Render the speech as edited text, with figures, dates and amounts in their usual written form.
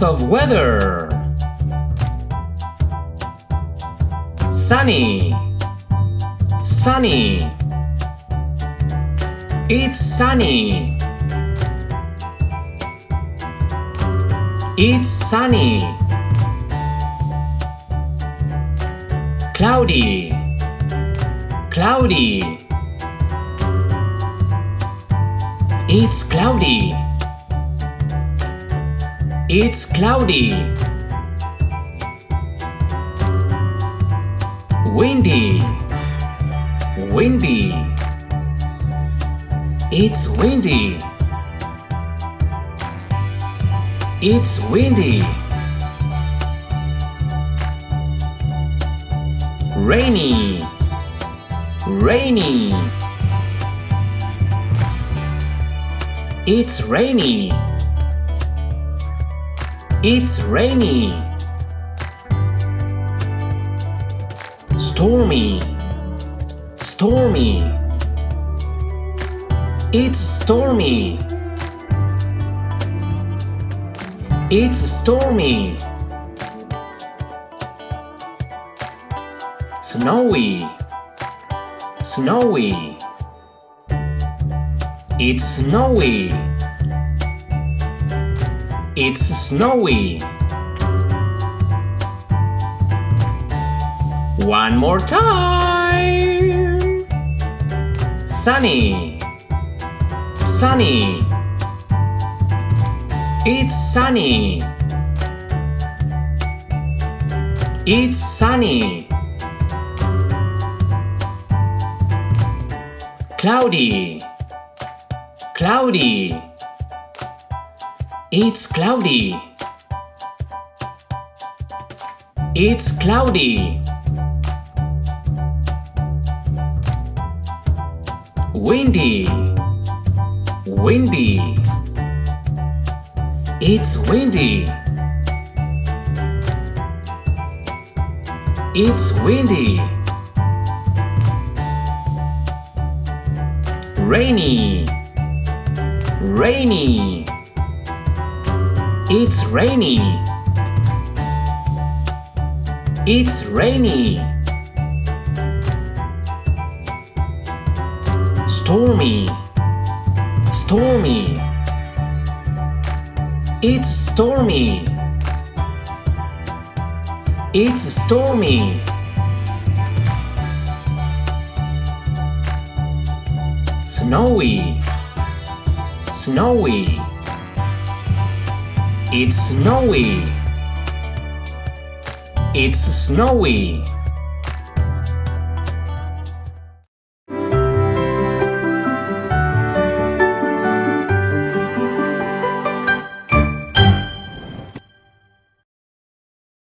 types of weather. Sunny, sunny. It's sunny. It's sunny. Cloudy, cloudy. It's cloudy. It's cloudy. Windy, windy. It's windy. It's windy. Rainy, rainy. It's rainy. It's rainy. Stormy, stormy. It's stormy. It's stormy. Snowy, snowy. It's snowy. It's snowy. One more time. Sunny, sunny. It's sunny. It's sunny. Cloudy, cloudy. It's cloudy. It's cloudy. Windy, windy. It's windy. It's windy. Rainy, rainy. It's rainy. It's rainy. Stormy, stormy. It's stormy. It's stormy. Snowy, snowy. It's snowy. It's snowy.